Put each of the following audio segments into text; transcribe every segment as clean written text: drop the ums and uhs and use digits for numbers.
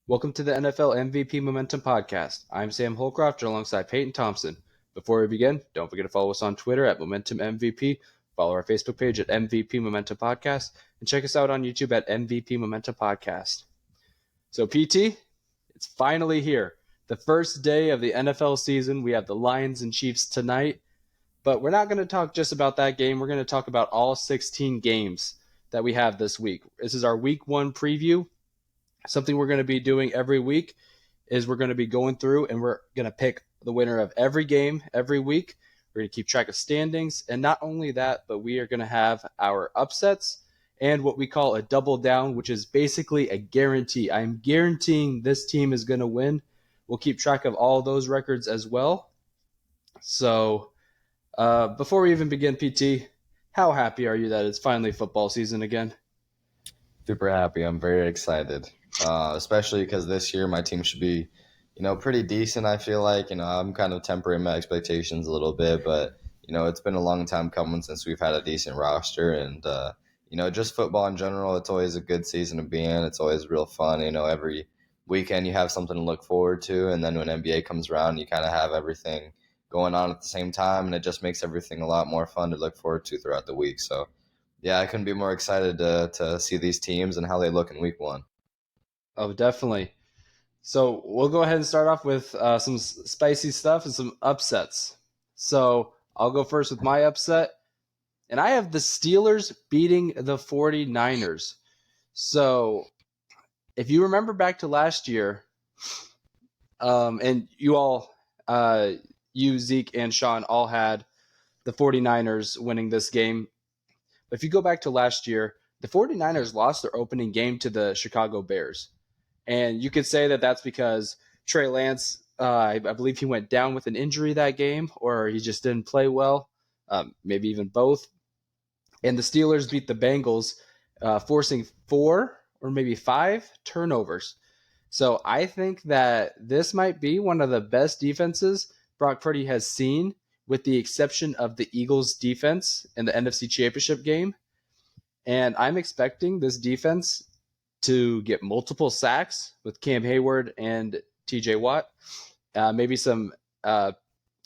Welcome to the NFL MVP Momentum Podcast. I'm Sam Holcroft alongside Payton Thompson. Before we begin, don't forget to follow us on Twitter at Momentum MVP, follow our Facebook page at MVP Momentum Podcast, and check us out on YouTube at MVP Momentum Podcast. So, PT, it's finally here. The first day of the NFL season. We have the Lions and Chiefs tonight, but we're not going to talk just about that game. We're going to talk about all 16 games that we have this week. This is our week one preview. Something we're going to be doing every week is we're going to be going through and we're going to pick the winner of every game every week. We're going to keep track of standings. And not only that, but we are going to have our upsets and what we call a double down, which is basically a guarantee. I'm guaranteeing this team is going to win. We'll keep track of all those records as well. So before we even begin, PT, how happy are you that it's finally football season again? Super happy. I'm very excited, especially because this year my team should be, pretty decent. I feel like, I'm kind of tempering my expectations a little bit, but it's been a long time coming since we've had a decent roster, and just football in general. It's always a good season to be in. It's always real fun. Every weekend you have something to look forward to, and then when NBA comes around, you kind of have everything going on at the same time, and it just makes everything a lot more fun to look forward to throughout the week. So yeah, I couldn't be more excited to see these teams and how they look in week one. Oh, definitely. So we'll go ahead and start off with some spicy stuff and some upsets. So I'll go first with my upset. And I have the Steelers beating the 49ers. So if you remember back to last year, and you all, you, Zeke, and Sean all had the 49ers winning this game. But if you go back to last year, the 49ers lost their opening game to the Chicago Bears. And you could say that that's because Trey Lance, I believe he went down with an injury that game, or he just didn't play well, maybe even both. And the Steelers beat the Bengals, forcing 4 or maybe 5 turnovers. So I think that this might be one of the best defenses Brock Purdy has seen, with the exception of the Eagles' defense in the NFC Championship game. And I'm expecting this defense to get multiple sacks with Cam Hayward and TJ Watt. Maybe some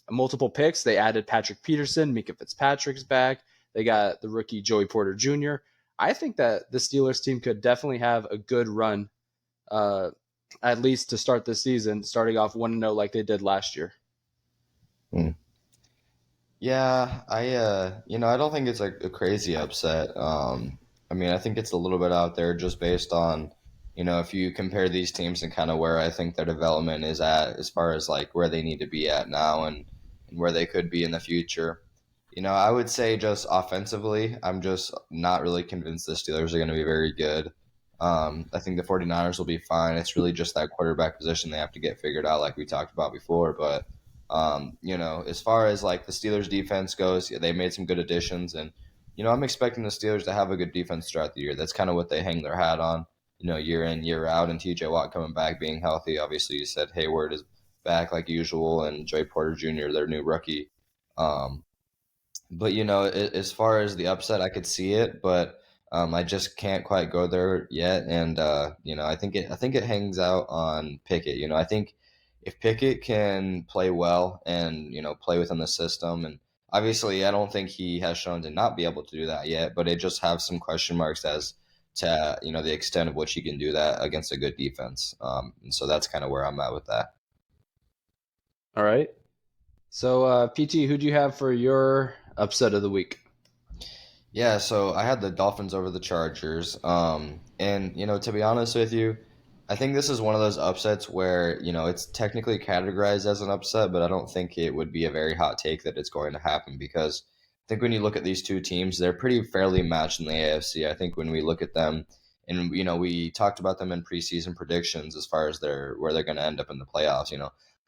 multiple picks. They added Patrick Peterson, Mika Fitzpatrick's back. They got the rookie Joey Porter Jr. I think that the Steelers team could definitely have a good run, at least to start this season, starting off 1-0 like they did last year. Yeah, I don't think it's a crazy upset. I think it's a little bit out there just based on, if you compare these teams and kind of where I think their development is at as far as like where they need to be at now and where they could be in the future. I would say just offensively, I'm just not really convinced the Steelers are going to be very good. I think the 49ers will be fine. It's really just that quarterback position they have to get figured out like we talked about before, but as far as like the Steelers defense goes, yeah, they made some good additions, and I'm expecting the Steelers to have a good defense throughout the year. That's kind of what they hang their hat on, year in, year out. And TJ Watt coming back, being healthy. Obviously, you said Hayward is back like usual, and Joey Porter Jr., their new rookie. But as far as the upset, I could see it, but I just can't quite go there yet. And I think it hangs out on Pickett. I think if Pickett can play well and play within the system, and obviously I don't think he has shown to not be able to do that yet, but it just have some question marks as to the extent of which he can do that against a good defense. And so that's kind of where I'm at with that. All right. So, PT, who do you have for your upset of the week? Yeah, so I had the Dolphins over the Chargers. And to be honest with you, I think this is one of those upsets where, it's technically categorized as an upset, but I don't think it would be a very hot take that it's going to happen because I think when you look at these two teams, they're pretty fairly matched in the AFC. I think when we look at them, and we talked about them in preseason predictions as far as where they're going to end up in the playoffs.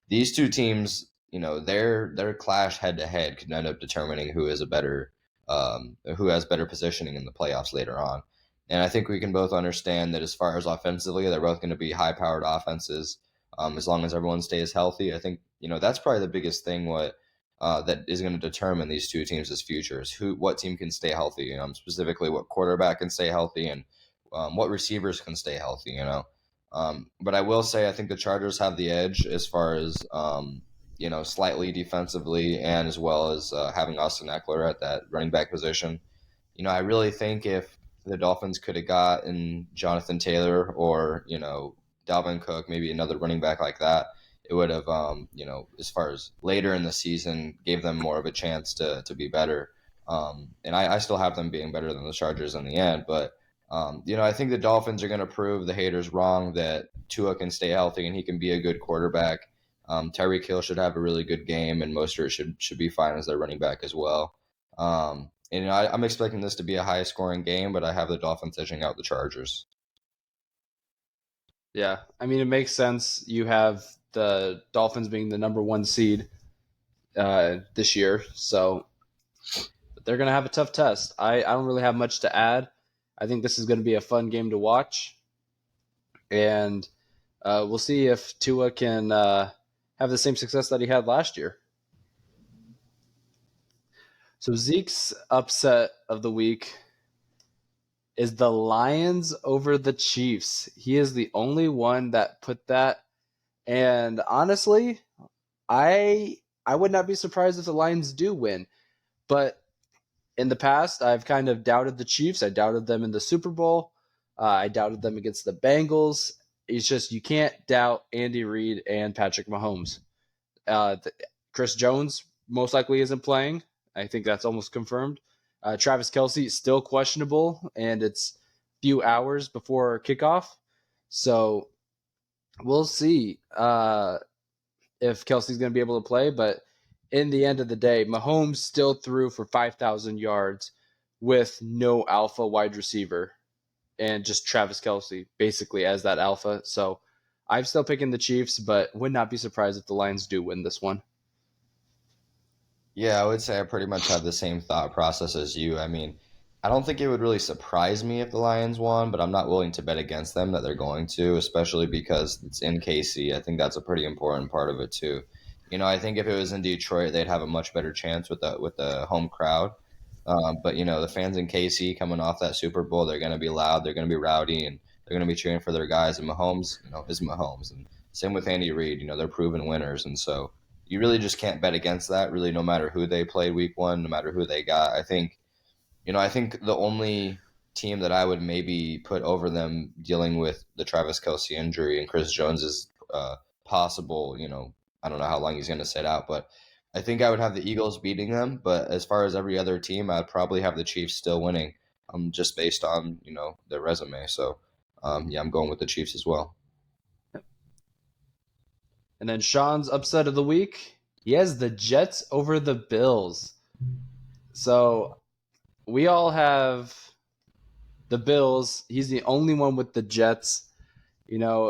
These two teams, their clash head to head could end up determining who has better positioning in the playoffs later on. And I think we can both understand that as far as offensively, they're both going to be high-powered offenses as long as everyone stays healthy. I think that's probably the biggest thing that is going to determine these two teams' futures. What team can stay healthy? Specifically, what quarterback can stay healthy and what receivers can stay healthy. But I will say I think the Chargers have the edge as far as slightly defensively and as well as having Austin Eckler at that running back position. I really think if the Dolphins could have gotten Jonathan Taylor or Dalvin Cook, maybe another running back like that, it would have as far as later in the season gave them more of a chance to be better. And I still have them being better than the Chargers in the end, but I think the Dolphins are going to prove the haters wrong that Tua can stay healthy and he can be a good quarterback. Tyreek Hill should have a really good game, and Mostert should be fine as their running back as well. And I'm expecting this to be a high scoring game, but I have the Dolphins edging out the Chargers. Yeah, I mean, it makes sense. You have the Dolphins being the number one seed this year, so they're going to have a tough test. I don't really have much to add. I think this is going to be a fun game to watch, and we'll see if Tua can have the same success that he had last year. So Zeke's upset of the week is the Lions over the Chiefs. He is the only one that put that. And honestly, I would not be surprised if the Lions do win. But in the past, I've kind of doubted the Chiefs. I doubted them in the Super Bowl. I doubted them against the Bengals. It's just you can't doubt Andy Reid and Patrick Mahomes. Uh, Chris Jones most likely isn't playing. I think that's almost confirmed. Travis Kelce is still questionable, and it's few hours before kickoff. So we'll see if Kelsey's going to be able to play. But in the end of the day, Mahomes still threw for 5,000 yards with no alpha wide receiver and just Travis Kelce basically as that alpha. So I'm still picking the Chiefs, but would not be surprised if the Lions do win this one. Yeah, I would say I pretty much have the same thought process as you. I mean, I don't think it would really surprise me if the Lions won, but I'm not willing to bet against them that they're going to, especially because it's in KC. I think that's a pretty important part of it too. I think if it was in Detroit, they'd have a much better chance with the home crowd. But the fans in KC coming off that Super Bowl, they're going to be loud, they're going to be rowdy, and they're going to be cheering for their guys. And Mahomes, is Mahomes, and same with Andy Reid. They're proven winners, and so you really just can't bet against that. Really, no matter who they played Week 1, no matter who they got. I think the only team that I would maybe put over them dealing with the Travis Kelce injury and Chris Jones is possible. I don't know how long he's going to sit out, but I think I would have the Eagles beating them. But as far as every other team, I'd probably have the Chiefs still winning, just based on their resume. So yeah, I'm going with the Chiefs as well. And then Sean's upset of the week. He has the Jets over the Bills. So we all have the Bills. He's the only one with the Jets. I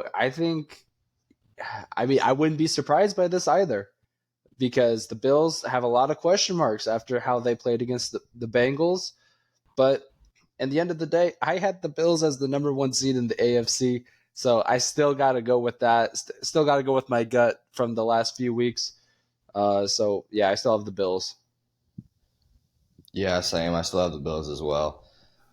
wouldn't be surprised by this either because the Bills have a lot of question marks after how they played against the Bengals. But at the end of the day, I had the Bills as the number one seed in the AFC. So I still got to go with that. Still got to go with my gut from the last few weeks. So yeah, I still have the Bills. Yeah, same. I still have the Bills as well.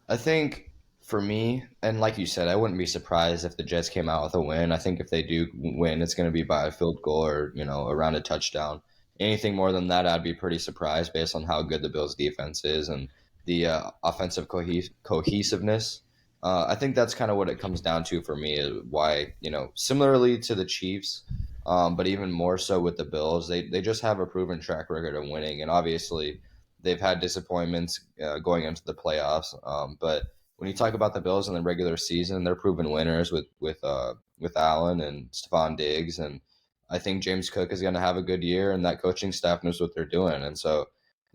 I think for me, and like you said, I wouldn't be surprised if the Jets came out with a win. I think if they do win, it's going to be by a field goal or, around a touchdown. Anything more than that, I'd be pretty surprised based on how good the Bills' defense is and the offensive cohesiveness. I think that's kind of what it comes down to for me, is why, similarly to the Chiefs, but even more so with the Bills, they just have a proven track record of winning. And obviously, they've had disappointments going into the playoffs. But when you talk about the Bills in the regular season, they're proven winners with Allen and Stephon Diggs, and I think James Cook is going to have a good year, and that coaching staff knows what they're doing. And so,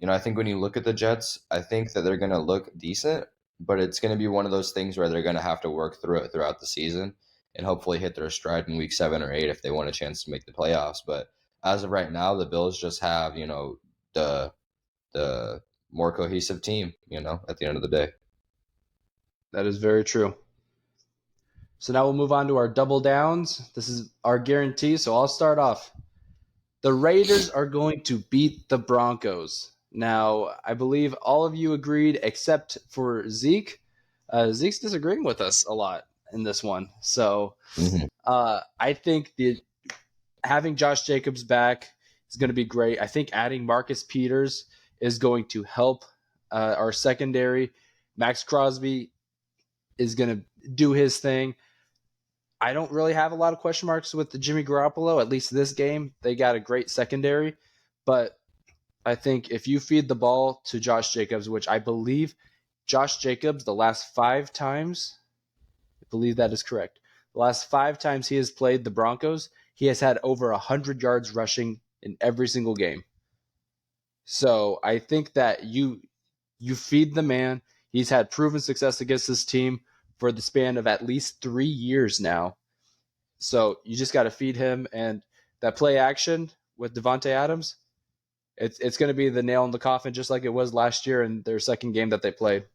I think when you look at the Jets, I think that they're going to look decent, but it's going to be one of those things where they're going to have to work through it throughout the season and hopefully hit their stride in week 7 or 8 if they want a chance to make the playoffs. But as of right now, the Bills just have, the more cohesive team, at the end of the day. That is very true. So now we'll move on to our double downs. This is our guarantee. So I'll start off. The Raiders are going to beat the Broncos. Now, I believe all of you agreed except for Zeke. Zeke's disagreeing with us a lot. in this one. So Mhm. I think the having Josh Jacobs back is going to be great. I think adding Marcus Peters is going to help our secondary. Max Crosby is going to do his thing. I don't really have a lot of question marks with the Jimmy Garoppolo. At least this game, they got a great secondary, but I think if you feed the ball to Josh Jacobs, which I believe Josh Jacobs, the last 5 times, I believe that is correct. The last 5 times he has played the Broncos, he has had over 100 yards rushing in every single game. So I think that you feed the man. He's had proven success against this team for the span of at least 3 years now. So you just got to feed him, and that play action with Devonte Adams, it's going to be the nail in the coffin, just like it was last year in their second game that they played.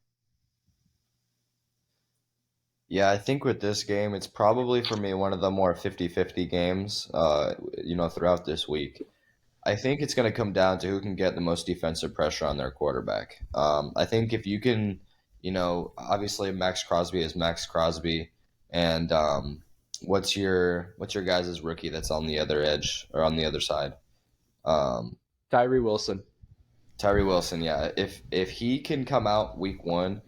Yeah, I think with this game, it's probably for me one of the more 50-50 games, throughout this week. I think it's going to come down to who can get the most defensive pressure on their quarterback. I think if you can, obviously Max Crosby is Max Crosby, and what's your guys' rookie that's on the other edge or on the other side? Um, Tyree Wilson. Tyree Wilson, yeah. If he can come out week one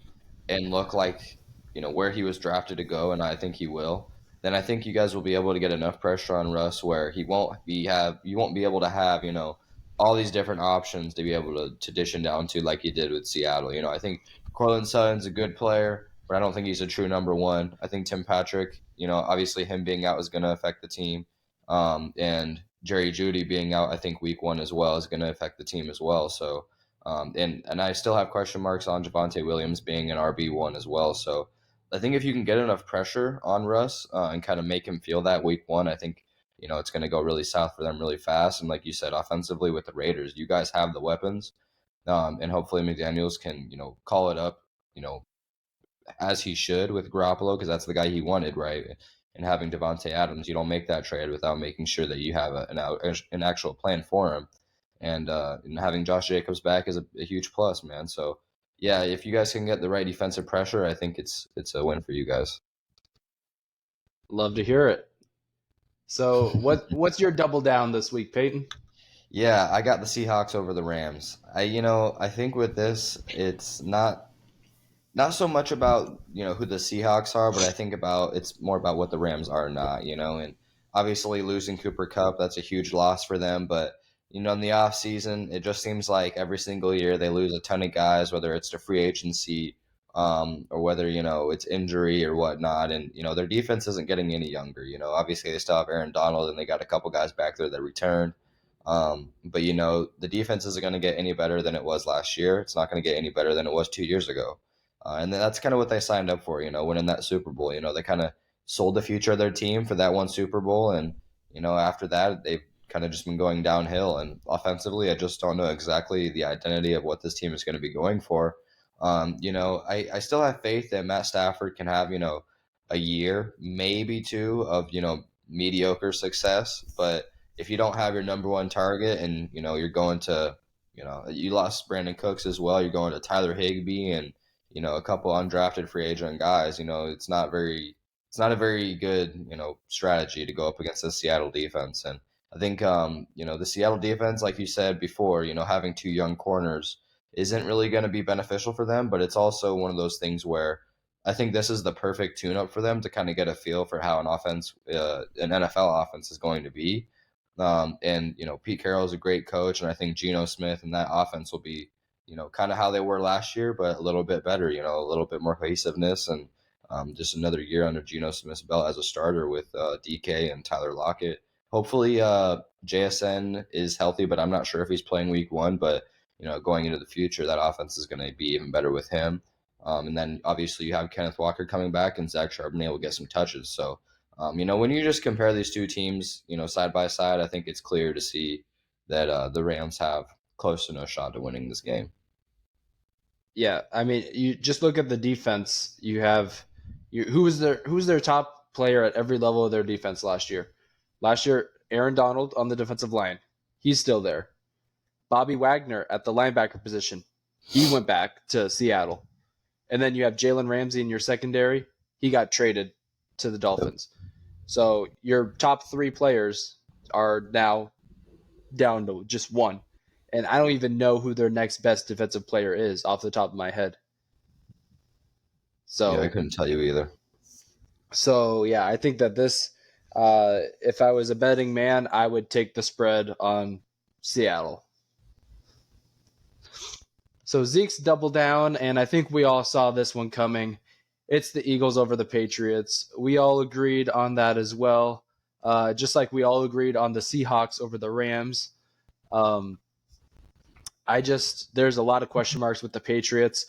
and look like where he was drafted to go, and I think he will, then I think you guys will be able to get enough pressure on Russ where he won't be have you won't be able to have all these different options to be able to dish him down to like you did with Seattle. I think Cortland Sutton's a good player, but I don't think he's a true number one. I think Tim Patrick, obviously him being out is going to affect the team, and Jerry Judy being out, I think week one as well is going to affect the team as well. So. And I still have question marks on Javonte Williams being an RB1 as well. So I think if you can get enough pressure on Russ and kind of make him feel that week one, I think it's going to go really south for them really fast. And like you said, offensively with the Raiders, you guys have the weapons, and hopefully McDaniels can call it up, you know as he should with Garoppolo because that's the guy he wanted, right? And having Devonte Adams, you don't make that trade without making sure that you have an actual plan for him. And having Josh Jacobs back is a huge plus, man. So yeah, if you guys can get the right defensive pressure, I think it's a win for you guys. Love to hear it. So what's your double down this week, Peyton? Yeah, I got the Seahawks over the Rams. I think with this, it's not so much about who the Seahawks are, but I think it's more about what the Rams are not. And obviously losing Cooper Cup, that's a huge loss for them. But in the off season, it just seems like every single year they lose a ton of guys, whether it's to free agency, or whether it's injury or whatnot. And their defense isn't getting any younger. Obviously they still have Aaron Donald and they got a couple guys back there that returned. But the defense isn't going to get any better than it was last year. It's not going to get any better than it was 2 years ago. And then that's kind of what they signed up for, winning that Super Bowl. They kind of sold the future of their team for that one Super Bowl. And, after that, they've kind of just been going downhill. And offensively, I just don't know exactly the identity of what this team is going to be going for. I still have faith that Matt Stafford can have, a year, maybe two of, mediocre success. But if you don't have your number one target and, you're going to, you lost Brandon Cooks as well, you're going to Tyler Higbee and, a couple undrafted free agent guys, it's not a very good, strategy to go up against the Seattle defense. And I think, the Seattle defense, like you said before, having two young corners isn't really going to be beneficial for them, but it's also one of those things where I think this is the perfect tune up for them to kind of get a feel for how an NFL offense is going to be. And, Pete Carroll is a great coach, and I think Geno Smith and that offense will be kind of how they were last year, but a little bit better, a little bit more cohesiveness and just another year under Geno Smith's belt as a starter with DK and Tyler Lockett. Hopefully, JSN is healthy, but I'm not sure if he's playing week one. But, going into the future, that offense is going to be even better with him. And then obviously you have Kenneth Walker coming back and Zach Charbonnet will get some touches. So, when you just compare these two teams, side by side, I think it's clear to see that the Rams have close to no shot to winning this game. Yeah, I mean, you just look at the defense. You have who's their top player at every level of their defense last year. Last year, Aaron Donald on the defensive line. He's still there. Bobby Wagner at the linebacker position. He went back to Seattle. And then you have Jalen Ramsey in your secondary. He got traded. to the Yep. Dolphins. So your top three players are now down to just one. And I don't even know who their next best defensive player is off the top of my head. Yeah, I So couldn't tell you either. yeah, I think that this, if I was a betting man, I would take the spread on Seattle. So Zeke's double down, and I think we all saw this one coming. It's the Eagles over the Patriots. We all agreed on that as well, just like we all agreed on the Seahawks over the Rams. Um, there's a lot of question marks with the Patriots.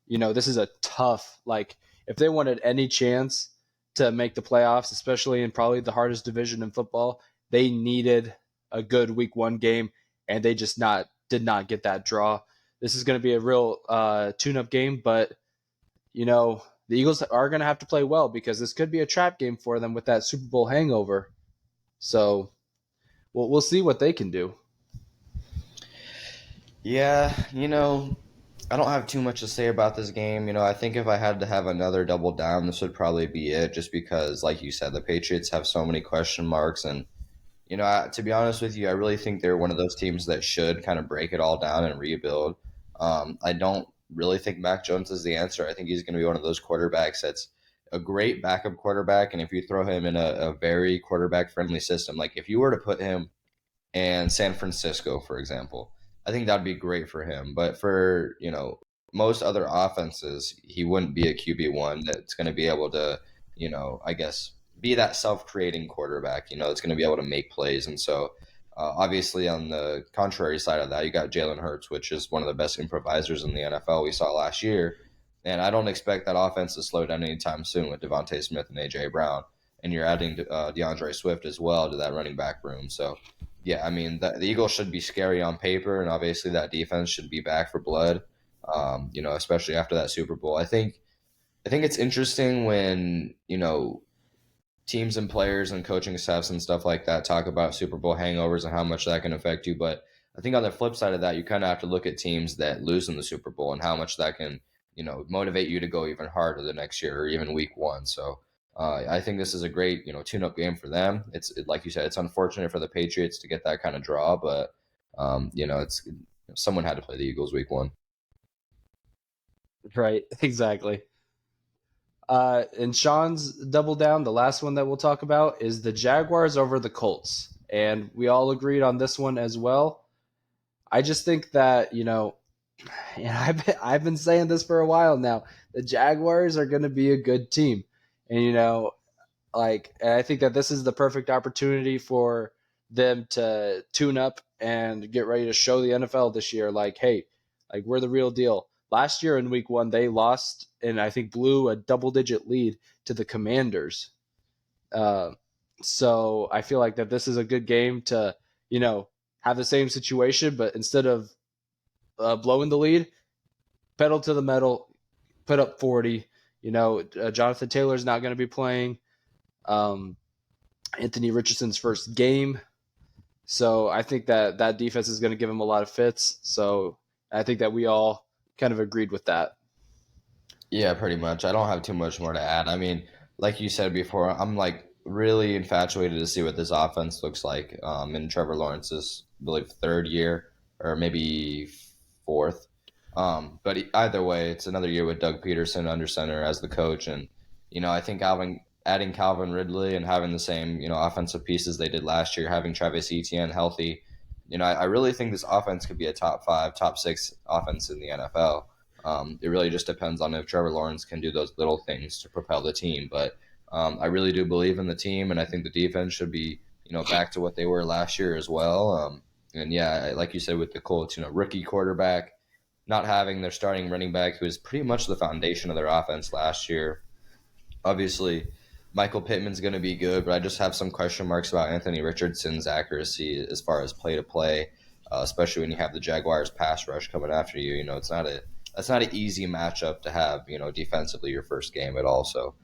This is a tough, like, if they wanted any chance to make the playoffs, especially in probably the hardest division in football, they needed a good week one game, and they just did not get that draw. This is going to be a real tune up game, but, the Eagles are going to have to play well because this could be a trap game for them with that Super Bowl hangover. So we'll see what they can do. Yeah, I don't have too much to say about this game. I think if I had to have another double down, this would probably be it, just because, like you said, the Patriots have so many question marks. And, to be honest with you, I really think they're one of those teams that should kind of break it all down and rebuild. I don't really think Mac Jones is the answer. I think he's going to be one of those quarterbacks that's a great backup quarterback. And if you throw him in a very quarterback friendly system, like if you were to put him and San Francisco, for example. I think that'd be great for him. But for, most other offenses, he wouldn't be a QB1 that's going to be able to, I guess, be that self creating quarterback, it's going to be able to make plays. And so, obviously, on the contrary side of that, you got Jalen Hurts, which is one of the best improvisers in the NFL we saw last year. And I don't expect that offense to slow down anytime soon with Devontae Smith and A.J. Brown. And you're adding DeAndre Swift as well to that running back room. So, yeah, I mean, the Eagles should be scary on paper, and obviously that defense should be back for blood. Especially after that Super Bowl. I think it's interesting when teams and players and coaching staffs and stuff like that talk about Super Bowl hangovers and how much that can affect you. But I think on the flip side of that, you kind of have to look at teams that lose in the Super Bowl and how much that can motivate you to go even harder the next year or even week one. So I think this is a great, tune-up game for them. Like you said, it's unfortunate for the Patriots to get that kind of draw, but it's someone had to play the Eagles week 1. Right, exactly. And Sean's double down, the last one that we'll talk about is the Jaguars over the Colts. And we all agreed on this one as well. I just think that, and I've been saying this for a while now. The Jaguars are going to be a good team. And, and I think that this is the perfect opportunity for them to tune up and get ready to show the NFL this year. Like, hey, like we're the real deal. Last year in week one, they lost and I think blew a double digit lead to the Commanders. Uh, so I feel like that this is a good game to, have the same situation, but instead of blowing the lead, pedal to the metal, put up 40. Jonathan Taylor's not going to be playing. Um, Anthony Richardson's first game. So I think that that defense is going to give him a lot of fits. So I think that we all kind of agreed with that. Yeah, pretty much. I don't have too much more to add. I mean, like you said before, I'm like really infatuated to see what this offense looks like in Trevor Lawrence's, I believe, third year or maybe fourth. But either way, it's another year with Doug Peterson under center as the coach, and I think adding Calvin Ridley and having the same offensive pieces they did last year, having Travis Etienne healthy, I really think this offense could be a top five, top six offense in the NFL. It really just depends on if Trevor Lawrence can do those little things to propel the team. But I really do believe in the team, and I think the defense should be, back to what they were last year as well. And yeah, like you said with the Colts, rookie quarterback, not having their starting running back, who is pretty much the foundation of their offense last year. Obviously, Michael Pittman's going to be good, but I just have some question marks about Anthony Richardson's accuracy as far as play to play, especially when you have the Jaguars pass rush coming after you. That's not an easy matchup to have, defensively your first game at all. So,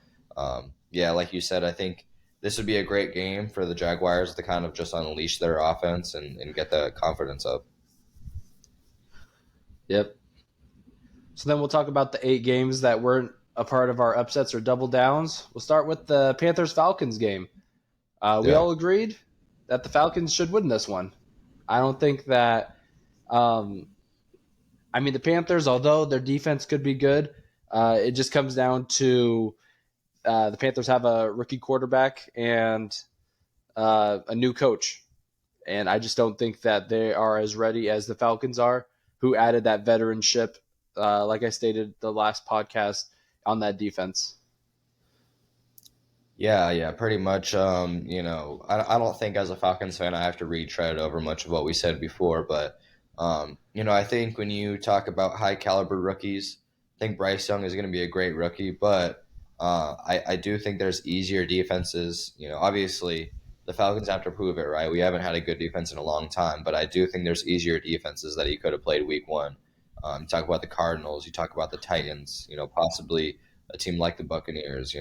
yeah, like you said, I think this would be a great game for the Jaguars to kind of just unleash their offense and get the confidence up. Yep. So then we'll talk about the 8 games that weren't a part of our upsets or double downs. We'll start with the Panthers Falcons game. We Yeah. all agreed that the Falcons should win this one. I don't think that. Um, I mean, the Panthers, although their defense could be good, it just comes down to the Panthers have a rookie quarterback and a new coach. And I just don't think that they are as ready as the Falcons are, who added that veteranship, like I stated the last podcast, on that defense. Yeah, yeah, pretty much. I don't think as a Falcons fan I have to retread over much of what we said before, but I think when you talk about high caliber rookies, I think Bryce Young is going to be a great rookie, but I do think there's easier defenses. Obviously the Falcons have to prove it, right? We haven't had a good defense in a long time, but I do think there's easier defenses that he could have played week one. You talk about the Cardinals, you talk about the Titans, possibly a team like the Buccaneers,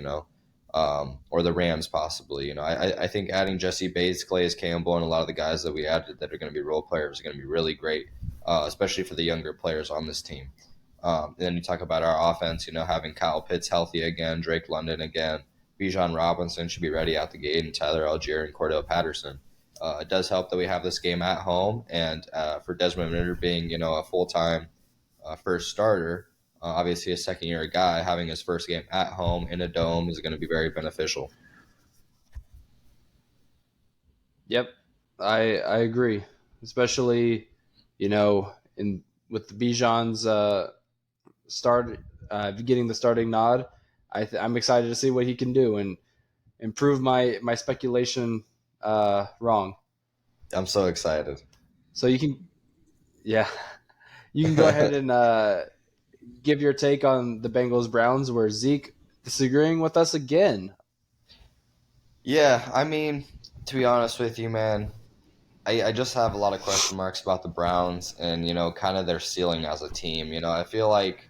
or the Rams possibly. I think adding Jesse Bates, Calais Campbell, and a lot of the guys that we added that are going to be role players are going to be really great, especially for the younger players on this team. And then you talk about our offense, having Kyle Pitts healthy again, Drake London again, Bijan Robinson should be ready out the gate, and Tyler Algier and Cordell Patterson. It does help that we have this game at home, and for Desmond Ritter being, a full-time first starter, obviously a second year guy, having his first game at home in a dome is going to be very beneficial. Yep, I agree, especially in with the Bijan's start getting the starting nod. I'm excited to see what he can do and improve my speculation wrong. I'm so excited. So you can, yeah, you can go ahead and give your take on the Bengals Browns, where Zeke disagreeing with us again. Yeah, I mean, to be honest with you, man, I just have a lot of question marks about the Browns and, kind of their ceiling as a team. I feel like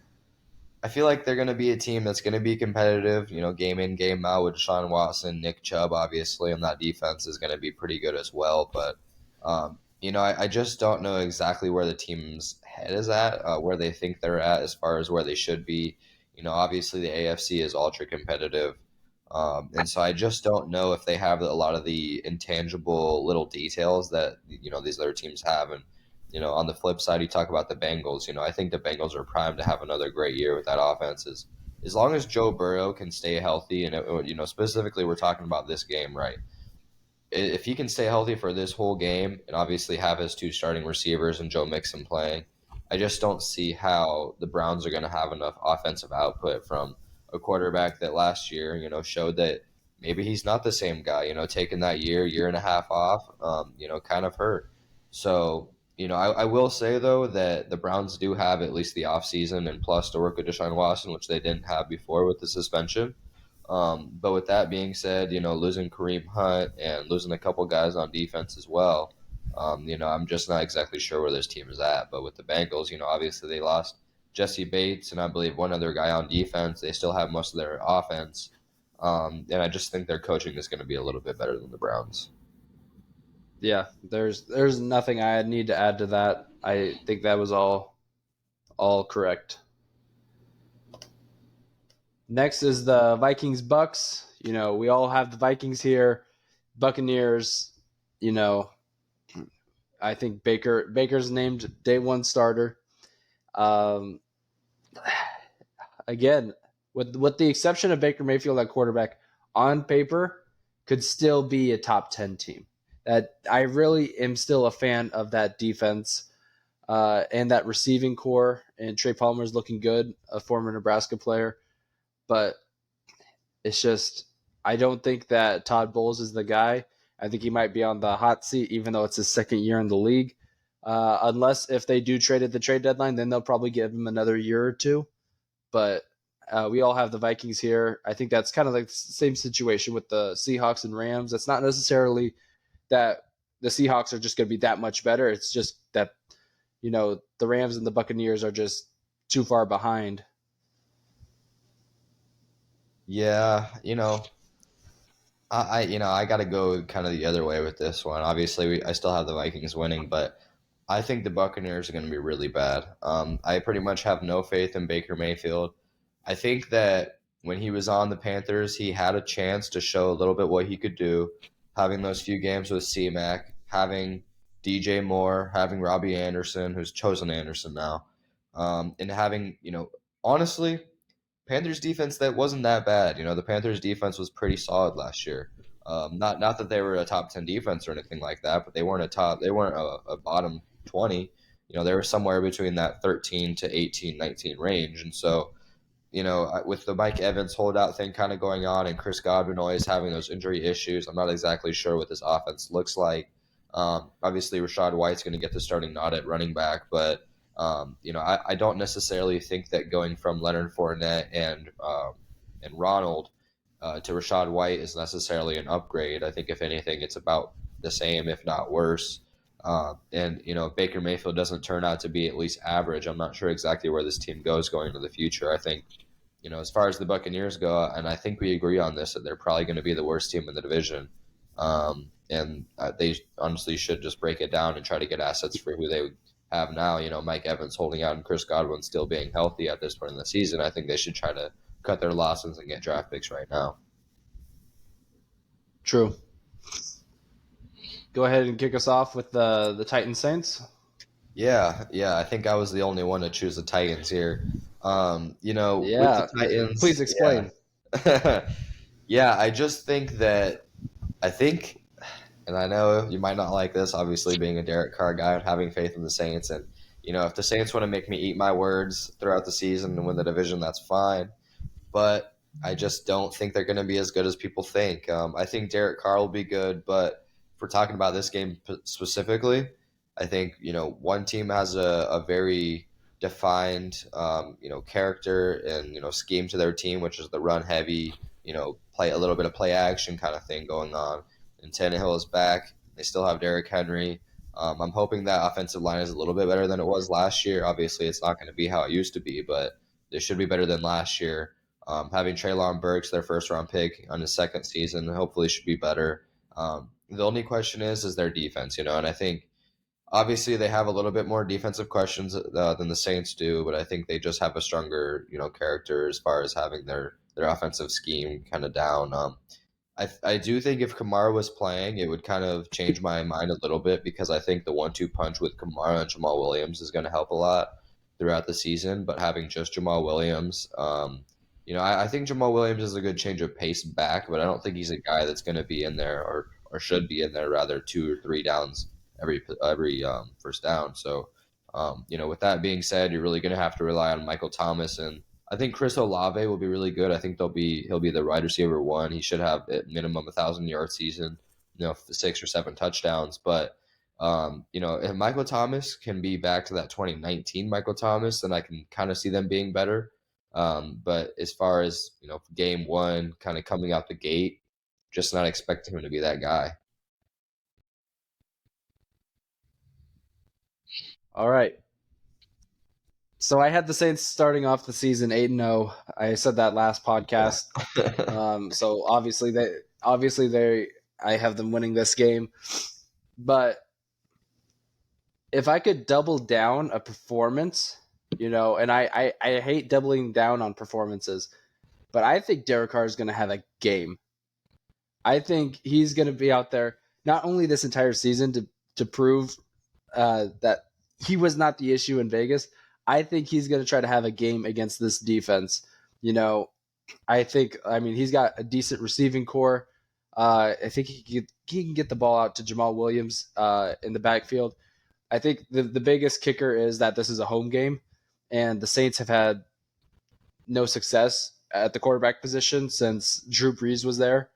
they're going to be a team that's going to be competitive, game in, game out with Deshaun Watson, Nick Chubb, obviously, and that defense is going to be pretty good as well. But, I just don't know exactly where the team's head is at, where they think they're at as far as where they should be. Obviously the AFC is ultra competitive. And so I just don't know if they have a lot of the intangible little details that, these other teams have. And, on the flip side, you talk about the Bengals. I think the Bengals are primed to have another great year with that offense. As long as Joe Burrow can stay healthy, and specifically we're talking about this game, right? If he can stay healthy for this whole game, and obviously have his two starting receivers and Joe Mixon playing, I just don't see how the Browns are going to have enough offensive output from a quarterback that last year, showed that maybe he's not the same guy. Taking that year and a half off, kind of hurt. So I will say, though, that the Browns do have at least the offseason and plus to work with Deshaun Watson, which they didn't have before with the suspension. But with that being said, losing Kareem Hunt and losing a couple guys on defense as well, I'm just not exactly sure where this team is at. But with the Bengals, obviously they lost Jesse Bates and I believe one other guy on defense. They still have most of their offense. And I just think their coaching is going to be a little bit better than the Browns. Yeah, there's nothing I need to add to that. I think that was all correct. Next is the Vikings Bucks. We all have the Vikings here. Buccaneers, you know, I think Baker's named day one starter. Um, again, with the exception of Baker Mayfield at quarterback, on paper could still be a top 10 team. That I really am still a fan of that defense and that receiving core. And Trey Palmer is looking good, a former Nebraska player. But it's just I don't think that Todd Bowles is the guy. I think he might be on the hot seat, even though it's his second year in the league. Unless if they do trade at the trade deadline, then they'll probably give him another year or two. But we all have the Vikings here. I think that's kind of like the same situation with the Seahawks and Rams. It's not necessarily that the Seahawks are just going to be that much better. It's just that the Rams and the Buccaneers are just too far behind. Yeah, I got to go kind of the other way with this one. Obviously, I still have the Vikings winning, but I think the Buccaneers are going to be really bad. I pretty much have no faith in Baker Mayfield. I think that when he was on the Panthers, he had a chance to show a little bit what he could do, having those few games with C-Mac, having DJ Moore, having Robbie Anderson, who's chosen Anderson now, and having, honestly, Panthers defense that wasn't that bad. The Panthers defense was pretty solid last year. Not that they were a top 10 defense or anything like that, but they weren't a bottom 20. They were somewhere between that 13 to 18, 19 range, and so with the Mike Evans holdout thing kind of going on and Chris Godwin always having those injury issues, I'm not exactly sure what this offense looks like. Obviously, Rashad White's going to get the starting nod at running back, but I don't necessarily think that going from Leonard Fournette and Ronald to Rashad White is necessarily an upgrade. I think if anything, it's about the same, if not worse. And if Baker Mayfield doesn't turn out to be at least average, I'm not sure exactly where this team goes going into the future. I think as far as the Buccaneers go, and I think we agree on this, that they're probably going to be the worst team in the division. And they honestly should just break it down and try to get assets for who they have now. Mike Evans holding out and Chris Godwin still being healthy at this point in the season. I think they should try to cut their losses and get draft picks right now. True. Go ahead and kick us off with the Titans Saints. Yeah. I think I was the only one to choose the Titans here. With Yeah. the Titans, Please explain. Yeah. Yeah, I think, and I know you might not like this, obviously being a Derek Carr guy and having faith in the Saints, and if the Saints want to make me eat my words throughout the season and win the division, that's fine. But I just don't think they're going to be as good as people think. I think Derek Carr will be good, but if we're talking about this game specifically, I think one team has a very defined character and scheme to their team, which is the run heavy, play a little bit of play action kind of thing going on. And Tannehill is back. They still have Derrick Henry. I'm hoping that offensive line is a little bit better than it was last year. Obviously, it's not going to be how it used to be, but they should be better than last year. Having Treylon Burks, their first round pick on his second season, hopefully should be better. The only question is their defense, and I think obviously they have a little bit more defensive questions than the Saints do, but I think they just have a stronger, character as far as having their offensive scheme kind of down. I do think if Kamara was playing, it would kind of change my mind a little bit because I think the 1-2 punch with Kamara and Jamal Williams is going to help a lot throughout the season. But having just Jamal Williams, I think Jamal Williams is a good change of pace back, but I don't think he's a guy that's going to be in there or should be in there rather 2 or 3 downs every first down. So, with that being said, you're really going to have to rely on Michael Thomas, and I think Chris Olave will be really good. I think he'll be the wide receiver one. He should have at minimum 1,000-yard season, 6 or 7 touchdowns. But if Michael Thomas can be back to that 2019 Michael Thomas, then I can kind of see them being better. But as far as game one, kind of coming out the gate, just not expecting him to be that guy. All right. So I had the Saints starting off the season 8-0. I said that last podcast. So obviously I have them winning this game. But if I could double down a performance, and I hate doubling down on performances, but I think Derek Carr is going to have a game. I think he's going to be out there not only this entire season to prove that he was not the issue in Vegas. I think he's going to try to have a game against this defense. He's got a decent receiving core. I think he can get the ball out to Jamal Williams in the backfield. I think the biggest kicker is that this is a home game, and the Saints have had no success at the quarterback position since Drew Brees was there.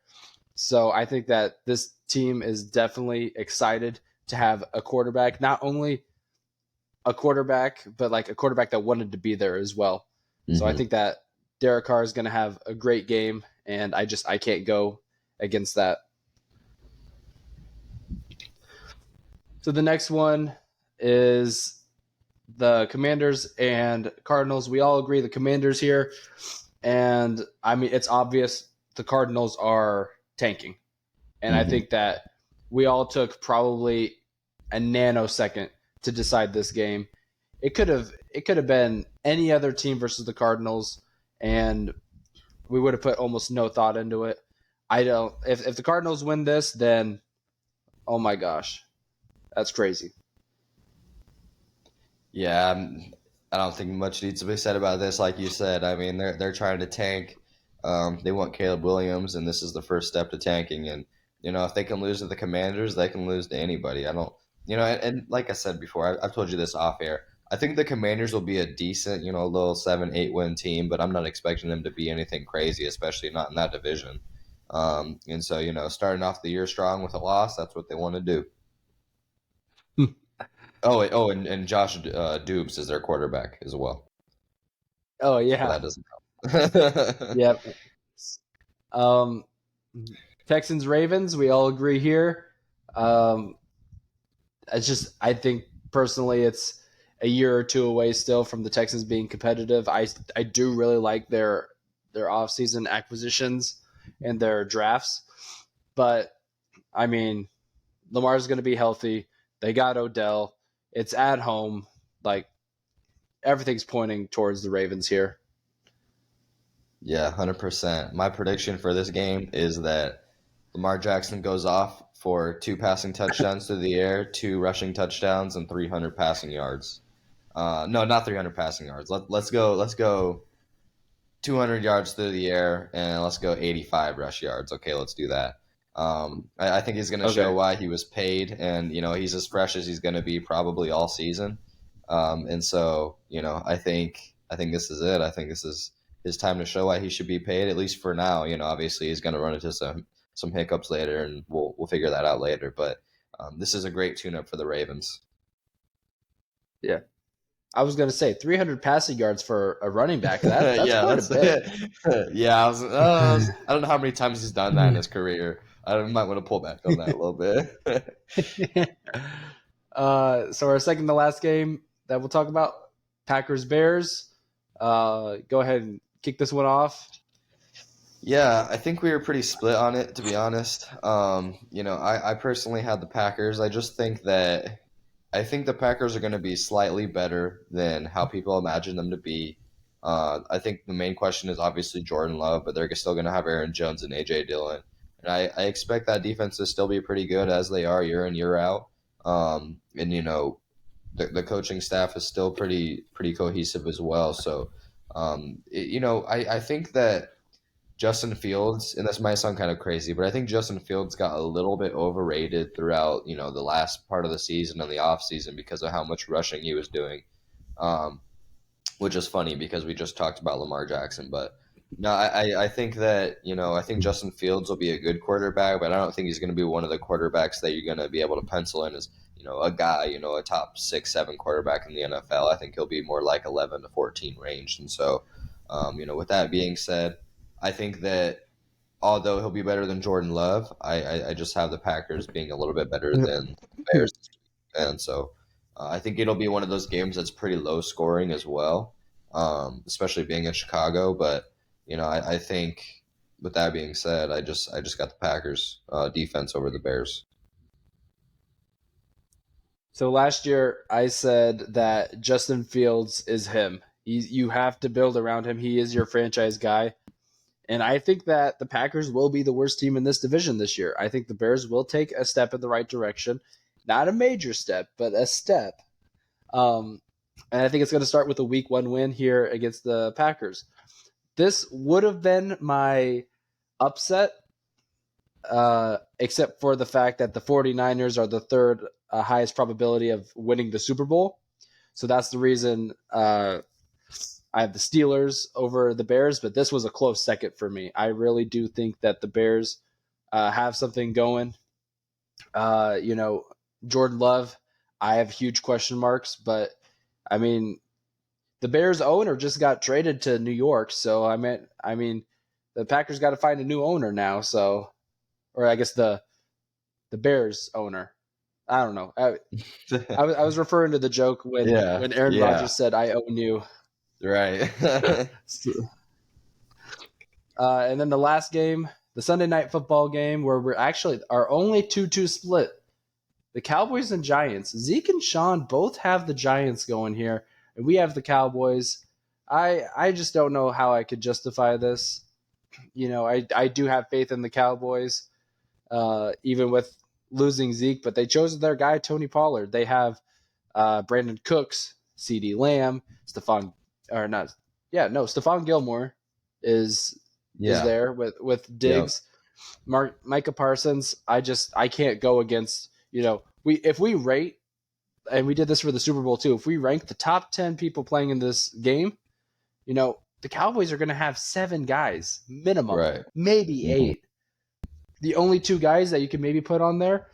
So I think that this team is definitely excited to have a quarterback, not only a quarterback, but like a quarterback that wanted to be there as well. Mm-hmm. So I think that Derek Carr is going to have a great game, and I can't go against that. So the next one is the Commanders and Cardinals. We all agree the Commanders here, and it's obvious the Cardinals are tanking. And I think that we all took probably a nanosecond to decide this game. It could have been any other team versus the Cardinals, and we would have put almost no thought into it. I don't. If the Cardinals win this, then oh my gosh, that's crazy. Yeah, I don't think much needs to be said about this. Like you said, I mean, they're trying to tank. They want Caleb Williams, and this is the first step to tanking. And if they can lose to the Commanders, they can lose to anybody. I don't, and like I said before, I've told you this off air. I think the Commanders will be a decent, little 7-8 win team, but I'm not expecting them to be anything crazy, especially not in that division. And so, starting off the year strong with a loss, that's what they want to do. And Josh Dubes is their quarterback as well. Oh So yeah, that doesn't help. yep. Um, Texans Ravens, we all agree here. Um, I think personally, it's a year or two away still from the Texans being competitive. I do really like their offseason acquisitions and their drafts, but I mean, Lamar's going to be healthy. They got Odell. It's at home. Like everything's pointing towards the Ravens here. Yeah, 100%. My prediction for this game is that Lamar Jackson goes off for 2 passing touchdowns through the air, 2 rushing touchdowns, and 300 passing yards. No, not 300 passing yards. Let's go 200 yards through the air, and let's go 85 rush yards. Okay, let's do that. I think he's going to show Okay. why he was paid, and he's as fresh as he's going to be probably all season. And so I think this is it. I think this is his time to show why he should be paid, at least for now. Obviously he's going to run into some hiccups later, and we'll figure that out later. But this is a great tune-up for the Ravens. Yeah. I was going to say 300 passing yards for a running back. That's Yeah, quite a that's bit. yeah. I don't know how many times he's done that in his career. I might want to pull back on that a little bit. So our second to last game that we'll talk about, Packers Bears. Go ahead and kick this one off. Yeah, I think we were pretty split on it, to be honest. I personally had the Packers. I think the Packers are going to be slightly better than how people imagine them to be. I think the main question is obviously Jordan Love, but they're still going to have Aaron Jones and AJ Dillon, and I expect that defense to still be pretty good as they are year in year out. And the coaching staff is still pretty cohesive as well. So, I think that Justin Fields, and this might sound kind of crazy, but I think Justin Fields got a little bit overrated throughout, the last part of the season and the offseason because of how much rushing he was doing. Um, which is funny because we just talked about Lamar Jackson. But no, I think that, I think Justin Fields will be a good quarterback, but I don't think he's going to be one of the quarterbacks that you're going to be able to pencil in as, a guy, a top 6, 7 quarterback in the NFL. I think he'll be more like 11 to 14 range. And so, with that being said, I think that although he'll be better than Jordan Love, I just have the Packers being a little bit better than the Bears. And so I think it'll be one of those games that's pretty low scoring as well, especially being in Chicago. But I think with that being said, I just got the Packers defense over the Bears. So last year I said that Justin Fields is him. You have to build around him. He is your franchise guy. And I think that the Packers will be the worst team in this division this year. I think the Bears will take a step in the right direction. Not a major step, but a step. And I think it's going to start with a week 1 win here against the Packers. This would have been my upset, except for the fact that the 49ers are the third highest probability of winning the Super Bowl. So that's the reason I have the Steelers over the Bears, but this was a close second for me. I really do think that the Bears have something going. Jordan Love, I have huge question marks, but I mean, the Bears owner just got traded to New York, so I mean, the Packers got to find a new owner now. So, or I guess the Bears owner. I don't know. I was referring to the joke Yeah, when Aaron yeah, Rodgers said, "I own you." right. And then the last game, the Sunday night football game, where we're actually our only 2-2 split. The Cowboys and Giants. Zeke and Sean both have the Giants going here, and we have the Cowboys. I just don't know how I could justify this. I do have faith in the Cowboys, even with losing Zeke, but they chose their guy, Tony Pollard. They have Brandon Cooks, CD Lamb, Stephon Gilmore is Yeah. there with Yep. Diggs, Micah Parsons. I can't go against if we rate, and we did this for the Super Bowl too. If we rank the top 10 people playing in this game, the Cowboys are going to have 7 guys minimum, Right. maybe Mhm. 8. The only 2 guys that you can maybe put on there,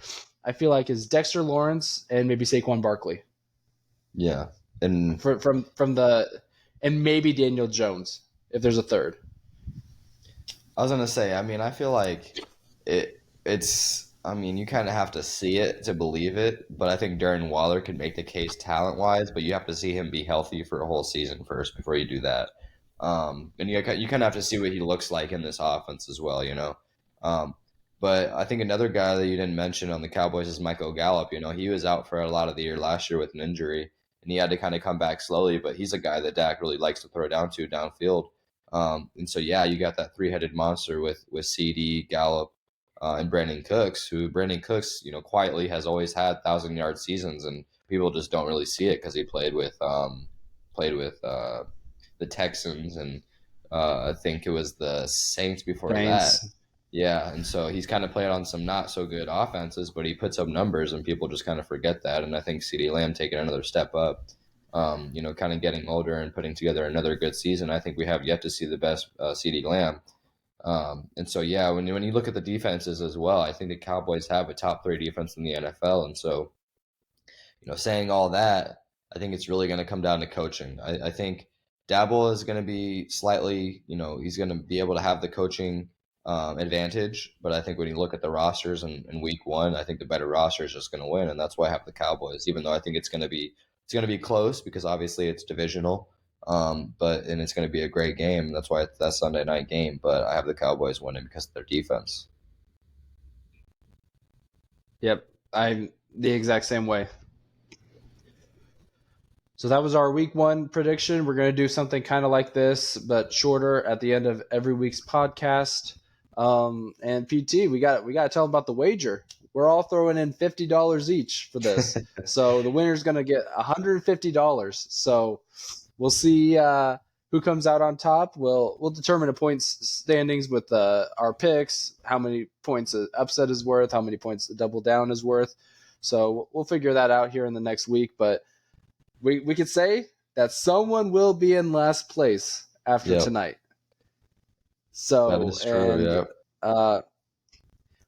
I feel like, is Dexter Lawrence and maybe Saquon Barkley. Yeah. And From the and maybe Daniel Jones if there's a third. I was gonna say, I mean, I feel like it's I mean, you kind of have to see it to believe it, but I think Darren Waller could make the case talent wise, but you have to see him be healthy for a whole season first before you do that. And you kind of have to see what he looks like in this offense as well, you know. Um, but I think another guy that you didn't mention on the Cowboys is Michael Gallup. You know, he was out for a lot of the year last year with an injury, and he had to kind of come back slowly. But he's a guy that Dak really likes to throw down to downfield. And so, yeah, you got that three-headed monster with CD, Gallup, and Brandon Cooks, who Brandon Cooks, quietly has always had 1,000-yard seasons, and people just don't really see it because he played with the Texans, and I think it was the Saints before that. Saints. Yeah, and so he's kind of played on some not so good offenses, but he puts up numbers, and people just kind of forget that. And I think CD Lamb taking another step up, kind of getting older and putting together another good season. I think we have yet to see the best CD Lamb. And so, yeah, when you look at the defenses as well, I think the Cowboys have a top 3 defense in the NFL. And so, saying all that, I think it's really going to come down to coaching. I think Dabble is going to be slightly, he's going to be able to have the coaching advantage. But I think when you look at the rosters in week 1, I think the better roster is just going to win, and that's why I have the Cowboys. Even though I think it's going to be close because obviously it's divisional, and it's going to be a great game. That's why it's that Sunday night game. But I have the Cowboys winning because of their defense. Yep, I'm the exact same way. So that was our week 1 prediction. We're going to do something kind of like this, but shorter at the end of every week's podcast. And PT, we got to tell them about the wager. We're all throwing in $50 each for this. So the winner's going to get $150. So we'll see who comes out on top. We'll determine the points standings with our picks, how many points an upset is worth, how many points a double down is worth. So we'll figure that out here in the next week. But we could say that someone will be in last place after Yep, tonight. that So, is true. and Yep. uh,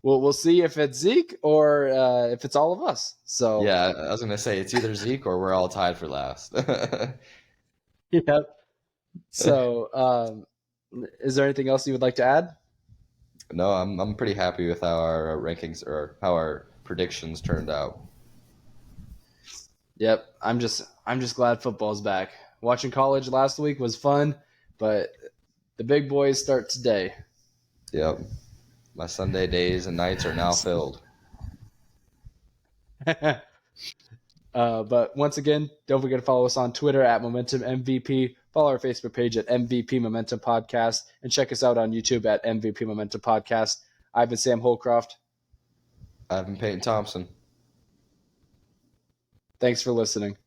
we'll see if it's Zeke or if it's all of us. So, Yeah, I was gonna say it's either Zeke or we're all tied for last. yeah. So, is there anything else you would like to add? No, I'm pretty happy with how our rankings or how our predictions turned out. Yep. I'm just glad football's back. Watching college last week was fun, but the big boys start today. Yep, my Sunday days and nights are now filled. But once again, don't forget to follow us on Twitter at Momentum MVP. Follow our Facebook page at MVP Momentum Podcast, and check us out on YouTube at MVP Momentum Podcast. I've been Sam Holcroft. I've been Peyton Thompson. Thanks for listening.